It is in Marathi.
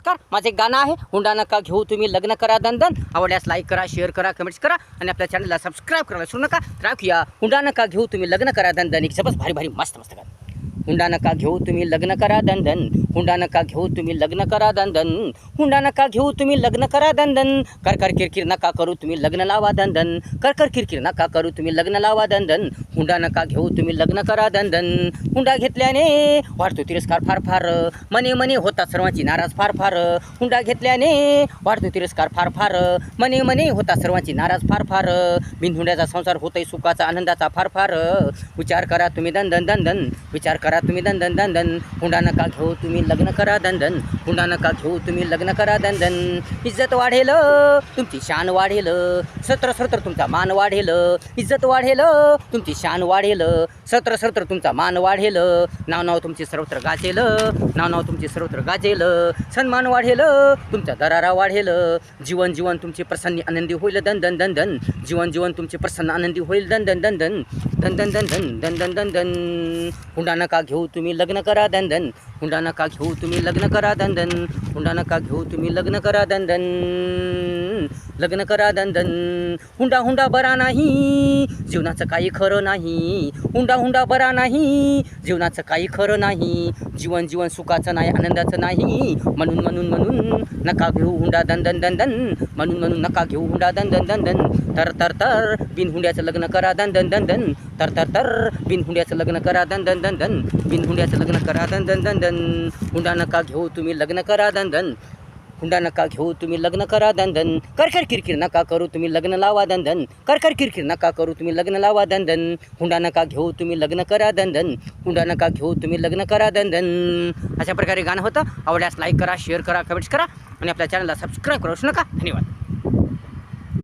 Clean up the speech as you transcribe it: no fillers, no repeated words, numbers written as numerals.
नमस्कार, माझं एक गाणं आहे, हुंडा नका घेऊ तुम्ही लग्न करा दणदण. आवडल्यास लाईक करा, शेअर करा, कमेंट्स करा आणि आपल्या चॅनलला सबस्क्राईब करायला विसरू नका. राखूया हुंडा नका घेऊ तुम्ही लग्न करा दणदण. एक सबस भारी भारी मस्त मस्त गाणं. हुंडा नका घेऊ तुम्ही लग्न करा दणदण. हुंडा नका घेऊ तुम्ही लग्न करा दणदण. हुंडा नका घेऊ तुम्ही लग्न करा दणदण. कर कर किरकिर नका करू तुम्ही लग्न लावा दणदण. कर कर किरकिर नका करू तुम्ही लग्न लावा दणदण. हुंडा नका घेऊ तुम्ही लग्न करा दणदण. हुंडा घेतल्याने वाढतो तिरस्कार फार फार, मने मने होतात सर्वांची नाराज फार फार. हुंडा घेतल्याने वाढतो तिरस्कार फार फार, मने मने होतात सर्वांची नाराज फार फार. बिनहुंड्याचा संसार होतोय सुखाचा आनंदाचा फार फार. विचार करा तुम्ही दणदण दणदण. विचार करा तुम्ही दणदण दणदण. हुंडा नका घेऊ तुम्ही लग्न करा दणदण. हुंडा नका घेऊ तुम्ही लग्न करा दणदण. इज्जत वाढेल तुमची शान वाढेल, सत्र सत्र तुमचा मान वाढेल. इज्जत वाढेल तुमची शान वाढेल, सत्र सत्र तुमचा मान वाढेल. नाव नाव तुमची सर्वत्र गाजेल, नाव नाव तुमची सर्वत्र गाजेल. सन्मान वाढेल तुमचा दरारा वाढेल. जीवन जीवन तुमची प्रसन्न आनंदी होईल दणदण दणदण. जीवन जीवन तुमची प्रसन्न आनंदी होईल दणदण दणदण दणदण दणदण दणदण दणदण. हुंडा नका घेऊ तुम्ही लग्न करा दणदण. हुंडा नका घेऊ तुम्ही लग्न करा दणदण. हुंडा नका घेऊ तुम्ही लग्न करा दणदण. लग्न करा दणदण. हुंडा हुंडा बरा नाही, जीवनाचं काही खरं नाही. हुंडा हुंडा बरा नाही, जीवनाचं काही खरं नाही. जीवन जीवन सुखाचं नाही, आनंदाचं नाही. म्हणून म्हणून म्हणून नका घेऊ हुंडा दणदण दणदण. म्हणून म्हणून नका घेऊ हुंडा दणदण दणदण. तर तर तर बिनहुंड्याचं लग्न करा दणदण दणदण. तर तर तर बिनहुंड्याचं लग्न करा दणदण दणदण. बिनहुंड्याचं लग्न करा दणदण दणदण. हुंडा नका घेऊ तुम्ही लग्न करा दणदण. हुंडा नका घेऊ तुम्ही लग्न करा दणदण. कर कर किरकिर नका करू तुम्ही लग्न लावा दणदण. कर कर किरकिर नका करू तुम्ही लग्न लावा दणदण. हुंडा नका घेऊ तुम्ही लग्न करा दणदण. हुंडा नका घेऊ तुम्ही लग्न करा दणदण. अशा प्रकारे गाणं होतं. आवडल्यास लाईक करा, शेअर करा, कमेंट्स करा आणि आपल्या चॅनलला सबस्क्राईब करू नका. धन्यवाद.